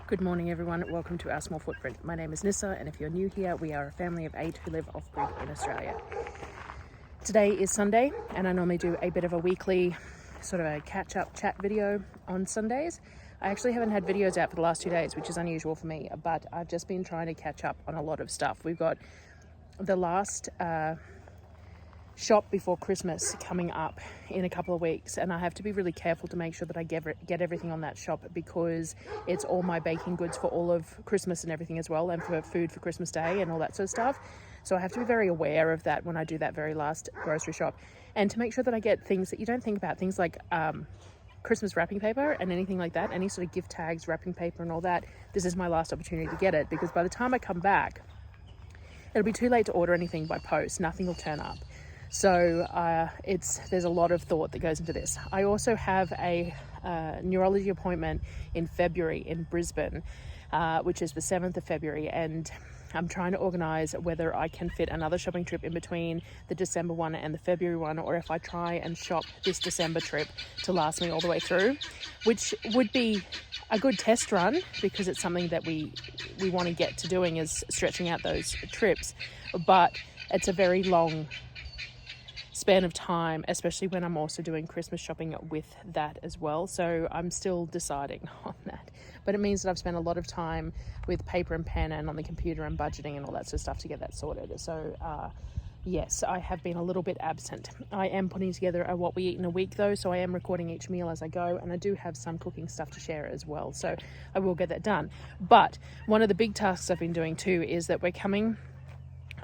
Good morning everyone, welcome to Our Small Footprint. My name is Nyssa, and if you're new here, we are a family of 8 who live off-grid in Australia. Today is Sunday, and I normally do a bit of a weekly sort of a catch-up chat video on Sundays. I actually haven't had videos out for the last 2 days, which is unusual for me, but I've just been trying to catch up on a lot of stuff. We've got the last shop before Christmas coming up in a couple of weeks, and I have to be really careful to make sure that I get everything on that shop, because it's all my baking goods for all of Christmas and everything as well, and for food for Christmas Day and all that sort of stuff. So I have to be very aware of that when I do that very last grocery shop, and to make sure that I get things that you don't think about, things like Christmas wrapping paper and anything like that, any sort of gift tags, wrapping paper and all that. This is my last opportunity to get it, because by the time I come back, it'll be too late to order anything by post. Nothing will turn up. So there's a lot of thought that goes into this. I also have a neurology appointment in February in Brisbane, which is the 7th of February, and I'm trying to organise whether I can fit another shopping trip in between the December one and the February one, or if I try and shop this December trip to last me all the way through, which would be a good test run, because it's something that we want to get to doing, is stretching out those trips. But it's a very long span of time, especially when I'm also doing Christmas shopping with that as well. So I'm still deciding on that, but it means that I've spent a lot of time with paper and pen and on the computer and budgeting and all that sort of stuff to get that sorted. So yes, I have been a little bit absent. I am putting together a what we eat in a week though, so I am recording each meal as I go, and I do have some cooking stuff to share as well, so I will get that done. But one of the big tasks I've been doing too is that we're coming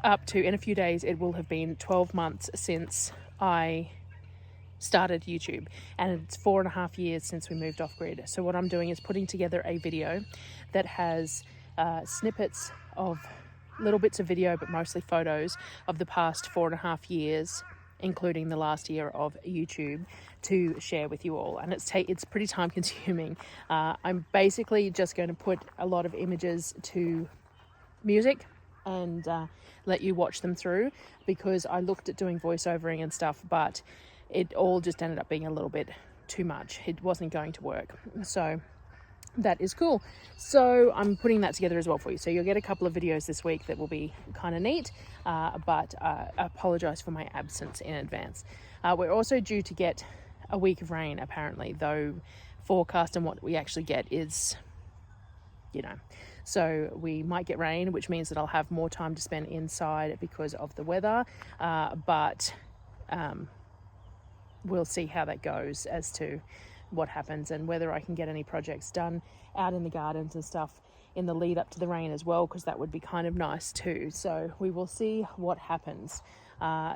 up to, in a few days, it will have been 12 months since I started YouTube, and it's 4.5 years since we moved off grid. So what I'm doing is putting together a video that has snippets of little bits of video, but mostly photos of the past 4.5 years, including the last year of YouTube, to share with you all. And it's pretty time consuming. I'm basically just going to put a lot of images to music and let you watch them through, because I looked at doing voiceovering and stuff, but it all just ended up being a little bit too much. It wasn't going to work. So that is cool. So I'm putting that together as well for you. So you'll get a couple of videos this week that will be kind of neat, but I apologize for my absence in advance. We're also due to get a week of rain, apparently, though forecast and what we actually get is, so we might get rain, which means that I'll have more time to spend inside because of the weather, but we'll see how that goes as to what happens, and whether I can get any projects done out in the gardens and stuff in the lead up to the rain as well, because that would be kind of nice too. So we will see what happens.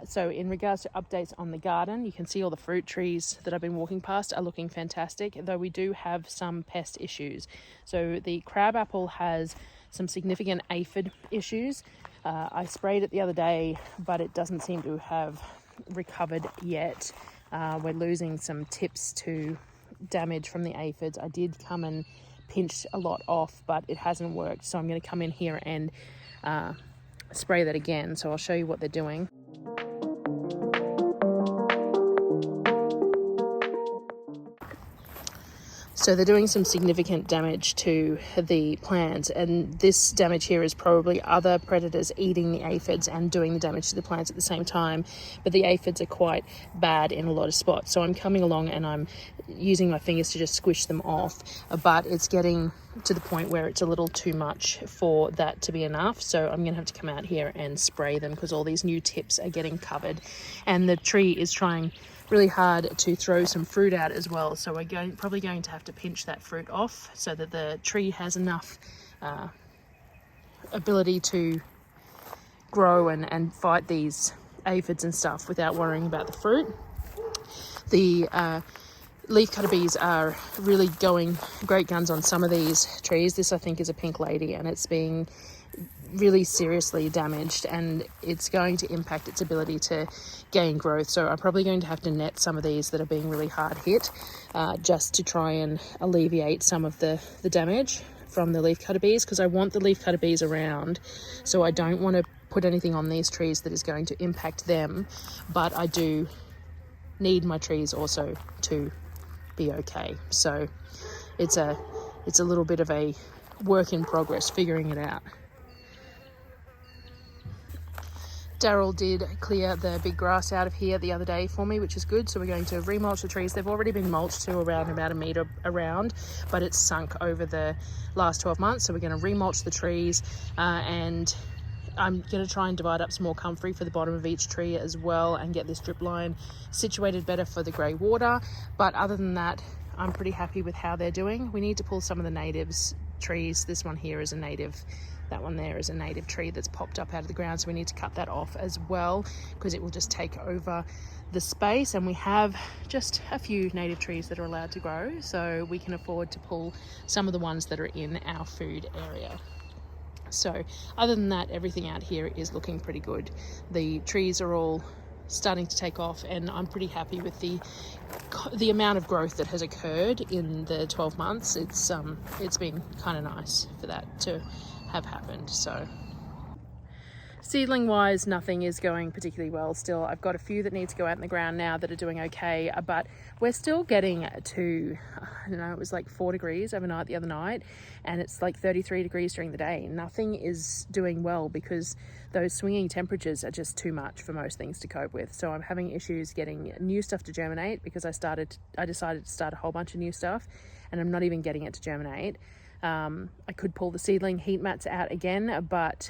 So in regards to updates on the garden, you can see all the fruit trees that I've been walking past are looking fantastic, though we do have some pest issues. So the crabapple has some significant aphid issues. I sprayed it the other day, but it doesn't seem to have recovered yet. We're losing some tips to damage from the aphids. I did come and pinch a lot off, but it hasn't worked. So I'm going to come in here and spray that again. So I'll show you what they're doing. So they're doing some significant damage to the plants, and this damage here is probably other predators eating the aphids and doing the damage to the plants at the same time. But the aphids are quite bad in a lot of spots. So I'm coming along and I'm using my fingers to just squish them off, but it's getting to the point where it's a little too much for that to be enough. So I'm going to have to come out here and spray them, because all these new tips are getting covered, and the tree is trying really hard to throw some fruit out as well. So we're probably going to have to pinch that fruit off so that the tree has enough ability to grow and fight these aphids and stuff without worrying about the fruit. The leafcutter bees are really going great guns on some of these trees. This, I think, is a pink lady, and it's being really seriously damaged, and it's going to impact its ability to gain growth. So I'm probably going to have to net some of these that are being really hard hit, just to try and alleviate some of the damage from the leafcutter bees, because I want the leafcutter bees around. So I don't want to put anything on these trees that is going to impact them, but I do need my trees also to be okay. So it's a little bit of a work in progress, figuring it out. Darryl did clear the big grass out of here the other day for me, which is good. So we're going to remulch the trees. They've already been mulched to around about 1 metre around, but it's sunk over the last 12 months. So we're going to remulch the trees, and I'm going to try and divide up some more comfrey for the bottom of each tree as well, and get this drip line situated better for the grey water. But other than that, I'm pretty happy with how they're doing. We need to pull some of the natives trees. This one here is a native. That one there is a native tree that's popped up out of the ground, so we need to cut that off as well, because it will just take over the space. And we have just a few native trees that are allowed to grow, so we can afford to pull some of the ones that are in our food area. So other than that, everything out here is looking pretty good. The trees are all starting to take off, and I'm pretty happy with the amount of growth that has occurred in the 12 months. It's been kind of nice for that to have happened. So seedling wise, nothing is going particularly well still. I've got a few that need to go out in the ground now that are doing okay, but we're still getting to, I don't know, it was like 4 degrees overnight the other night, and it's like 33 degrees during the day. Nothing is doing well because those swinging temperatures are just too much for most things to cope with. So I'm having issues getting new stuff to germinate, because I decided to start a whole bunch of new stuff, and I'm not even getting it to germinate. I could pull the seedling heat mats out again, but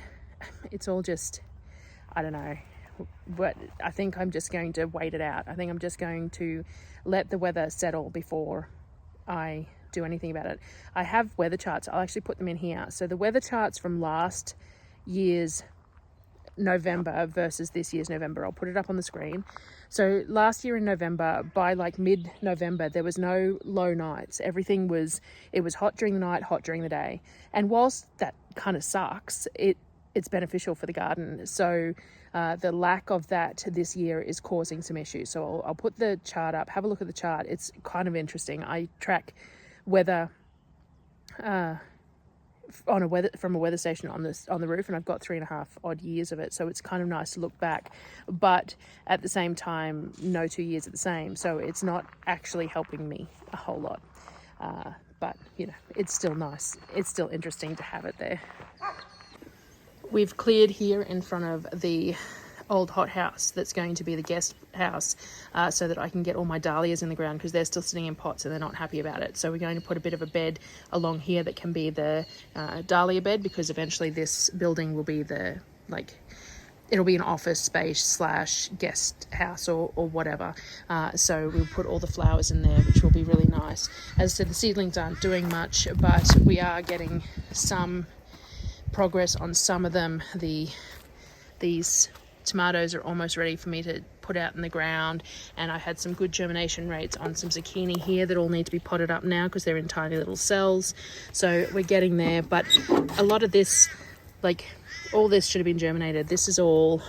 it's all just, I don't know. But I think I'm just going to wait it out. I think I'm just going to let the weather settle before I do anything about it. I have weather charts. I'll actually put them in here. So the weather charts from last year's November versus this year's November, I'll put it up on the screen. So last year in November, by like mid-November, there was no low nights. Everything was, it was hot during the night, hot during the day. And whilst that kind of sucks, it's beneficial for the garden. So the lack of that this year is causing some issues. So I'll put the chart up, have a look at the chart. It's kind of interesting. I track weather from a weather station on the roof, and I've got 3.5 odd years of it, so it's kind of nice to look back, but at the same time, no 2 years are the same, so it's not actually helping me a whole lot, but you know, it's still nice. It's still interesting to have it there. We've cleared here in front of the old hothouse that's going to be the guest house, so that I can get all my dahlias in the ground, because they're still sitting in pots and they're not happy about it. So we're going to put a bit of a bed along here that can be the dahlia bed, because eventually this building will be it'll be an office space / guest house or whatever. So we'll put all the flowers in there, which will be really nice. As I said, the seedlings aren't doing much, but we are getting some progress on some of them. These tomatoes are almost ready for me to put out in the ground, and I had some good germination rates on some zucchini here that all need to be potted up now because they're in tiny little cells. So we're getting there, but a lot of this, like all this should have been germinated. This is all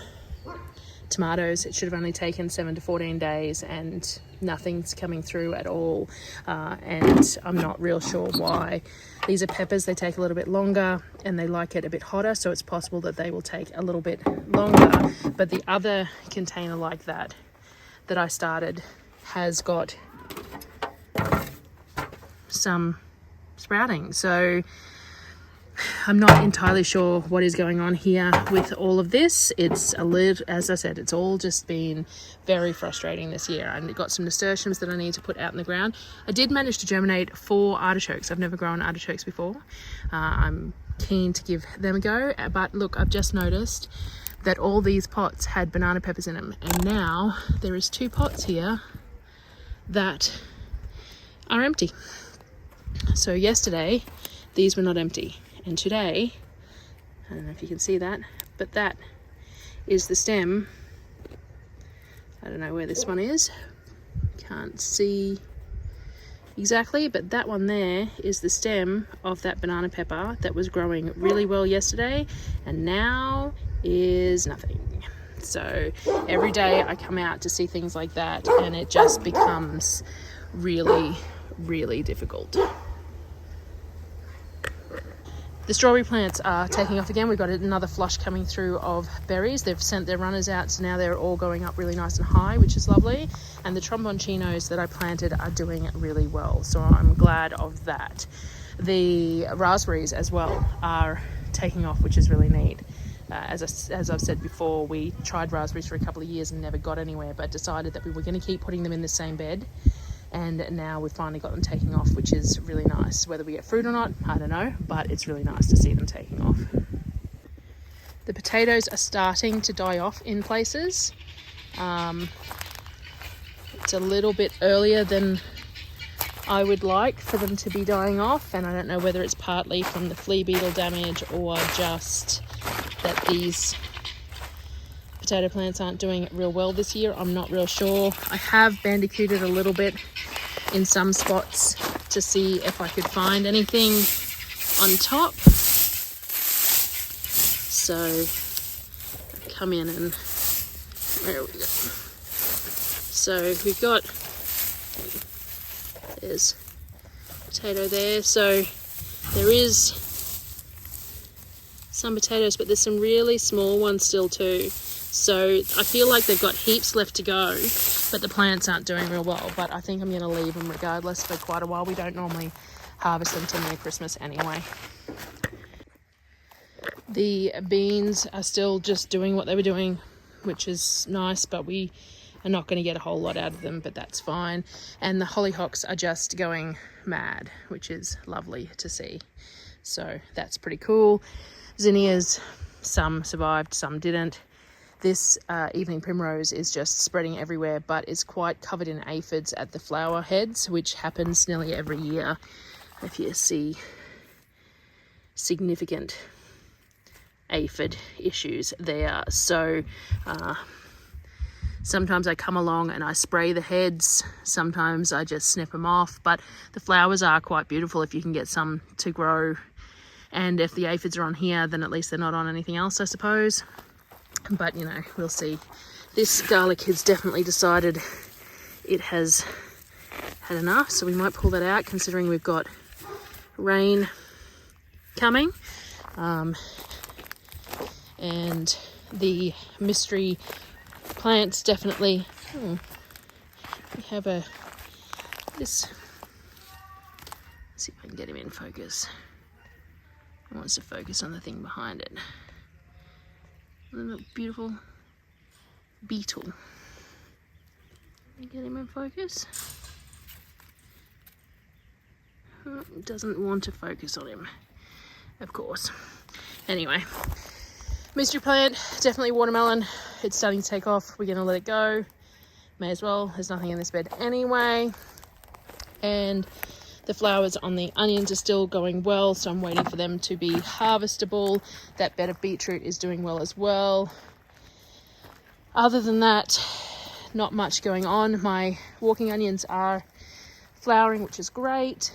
tomatoes. It should have only taken 7 to 14 days, and nothing's coming through at all, and I'm not real sure why. These are peppers. They take a little bit longer and they like it a bit hotter, so it's possible that they will take a little bit longer. But the other container like that I started has got some sprouting, so I'm not entirely sure what is going on here with all of this. It's a little, as I said, it's all just been very frustrating this year. I got some nasturtiums that I need to put out in the ground. I did manage to germinate 4 artichokes. I've never grown artichokes before. I'm keen to give them a go, but look, I've just noticed that all these pots had banana peppers in them, and now there is 2 pots here that are empty. So yesterday these were not empty, and today, I don't know if you can see that, but that is the stem. I don't know where this one is, can't see exactly, but that one there is the stem of that banana pepper that was growing really well yesterday, and now is nothing. So every day I come out to see things like that, and it just becomes really, really difficult. The strawberry plants are taking off again. We've got another flush coming through of berries. They've sent their runners out, so now they're all going up really nice and high, which is lovely. And the tromboncinos that I planted are doing really well, so I'm glad of that. the raspberries as well are taking off, which is really neat. As I've said before, we tried raspberries for a couple of years and never got anywhere, but decided that we were going to keep putting them in the same bed, and now we've finally got them taking off, which is really nice. Whether we get fruit or not, I don't know, but it's really nice to see them taking off. The potatoes are starting to die off in places. It's a little bit earlier than I would like for them to be dying off, and I don't know whether it's partly from the flea beetle damage or just that these potato plants aren't doing real well this year. I'm not real sure. I have bandicooted a little bit in some spots to see if I could find anything on top. So come in and there we go. So we've got, there's potato there. So there is some potatoes, but there's some really small ones still too. So I feel like they've got heaps left to go, but the plants aren't doing real well. But I think I'm going to leave them regardless for quite a while. We don't normally harvest them till near Christmas anyway. The beans are still just doing what they were doing, which is nice, but we are not going to get a whole lot out of them, but that's fine. And the hollyhocks are just going mad, which is lovely to see. So that's pretty cool. Zinnias, some survived, some didn't. This evening primrose is just spreading everywhere, but it's quite covered in aphids at the flower heads, which happens nearly every year. If you see significant aphid issues there. So sometimes I come along and I spray the heads, sometimes I just snip them off, but the flowers are quite beautiful if you can get some to grow. And if the aphids are on here, then at least they're not on anything else, I suppose. But, you know, we'll see. This garlic has definitely decided it has had enough, so we might pull that out, considering we've got rain coming. And the mystery plants definitely... we have this... Let's see if I can get him in focus. I want us to focus on the thing behind it. A little beautiful beetle. Get him in focus. Oh, doesn't want to focus on him, of course. Anyway, mystery plant, definitely watermelon. It's starting to take off. We're going to let it go. May as well. There's nothing in this bed anyway. And the flowers on the onions are still going well, so I'm waiting for them to be harvestable. That bed of beetroot is doing well as well. Other than that, not much going on. My walking onions are flowering, which is great.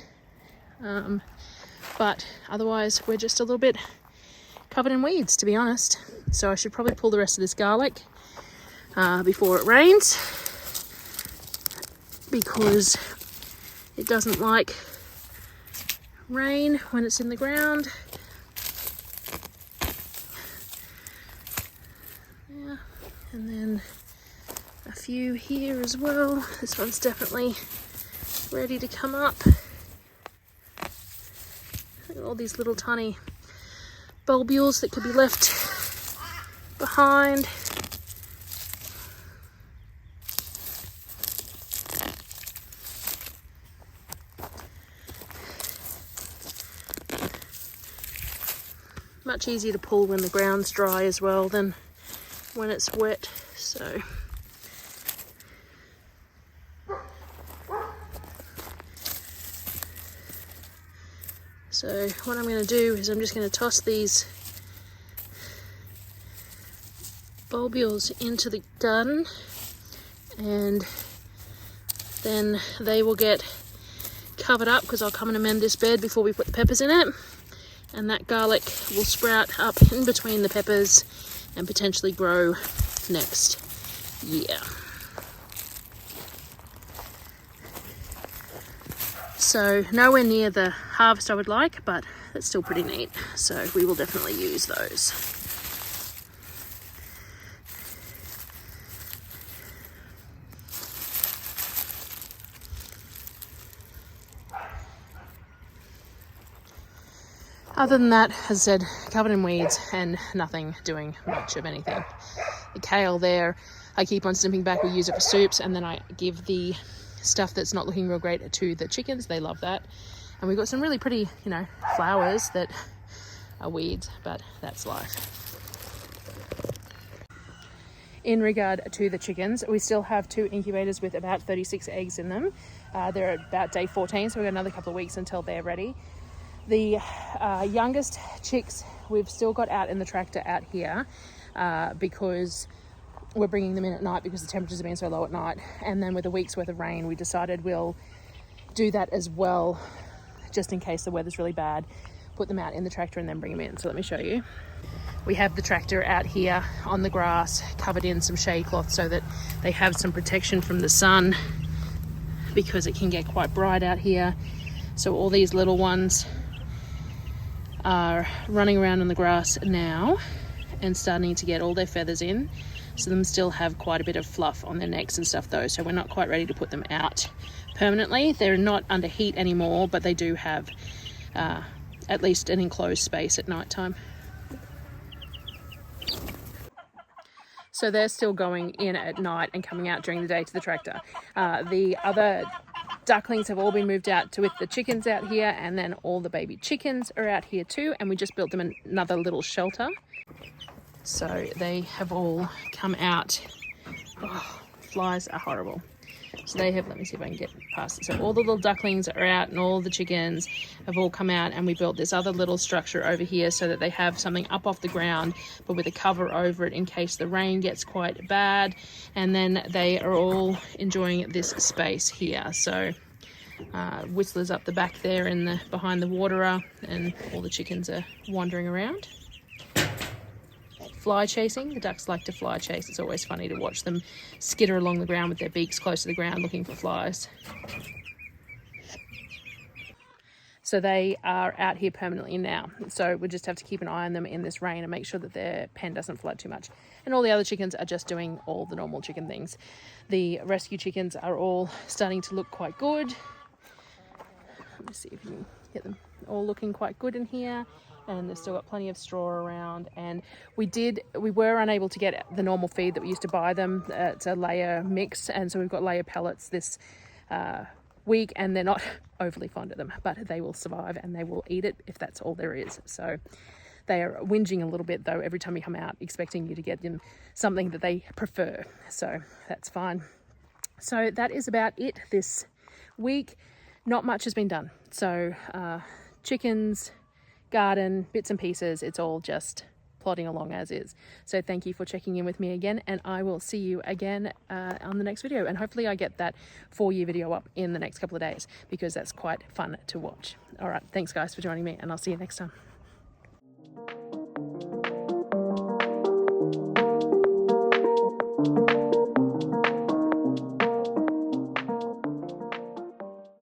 But otherwise, we're just a little bit covered in weeds, to be honest. So I should probably pull the rest of this garlic before it rains, because it doesn't like rain when it's in the ground. Yeah, and then a few here as well. This one's definitely ready to come up. All these little tiny bulbules that could be left behind. Much easier to pull when the ground's dry as well than when it's wet. So what I'm going to do is I'm just going to toss these bulbules into the garden, and then they will get covered up, because I'll come and amend this bed before we put the peppers in it, and that garlic will sprout up in between the peppers and potentially grow next year. So nowhere near the harvest I would like, but it's still pretty neat. So we will definitely use those. Other than that, as I said, covered in weeds and nothing doing much of anything. The kale there, I keep on snipping back. We use it for soups, and then I give the stuff that's not looking real great to the chickens. They love that. And we've got some really pretty, you know, flowers that are weeds, but that's life. In regard to the chickens, we still have 2 incubators with about 36 eggs in them. They're at about day 14, so we've got another couple of weeks until they're ready. The youngest chicks we've still got out in the tractor out here because we're bringing them in at night because the temperatures have been so low at night. And then with a week's worth of rain, we decided we'll do that as well, just in case the weather's really bad. Put them out in the tractor and then bring them in. So let me show you. We have the tractor out here on the grass, covered in some shade cloth so that they have some protection from the sun, because it can get quite bright out here. So all these little ones are running around on the grass now and starting to get all their feathers in. So them still have quite a bit of fluff on their necks and stuff though, so we're not quite ready to put them out permanently. They're not under heat anymore, but they do have at least an enclosed space at night time. So they're still going in at night and coming out during the day to the tractor. The other ducklings have all been moved out to with the chickens out here, and then all the baby chickens are out here too, and we just built them another little shelter. So they have all come out. Oh, flies are horrible. So they have, let me see if I can get past it. So all the little ducklings are out and all the chickens have all come out, and we built this other little structure over here so that they have something up off the ground but with a cover over it in case the rain gets quite bad. And then they are all enjoying this space here. So Whistler's up the back there in the behind the waterer, and all the chickens are wandering around. Fly chasing. The ducks like to fly chase. It's always funny to watch them skitter along the ground with their beaks close to the ground looking for flies. So they are out here permanently now. So we just have to keep an eye on them in this rain and make sure that their pen doesn't flood too much. And all the other chickens are just doing all the normal chicken things. The rescue chickens are all starting to look quite good. Let me see if you can get them all looking quite good in here. And they've still got plenty of straw around. And we were unable to get the normal feed that we used to buy them. It's a layer mix, and so we've got layer pellets this week, and they're not overly fond of them, but they will survive and they will eat it if that's all there is. So they are whinging a little bit though every time you come out, expecting you to get them something that they prefer. So that's fine. So that is about it this week. Not much has been done. So chickens, garden, bits and pieces, it's all just plodding along as is. So thank you for checking in with me again, and I will see you again on the next video, and hopefully I get that 4-year video up in the next couple of days, because that's quite fun to watch. All right, thanks guys for joining me, and I'll see you next time.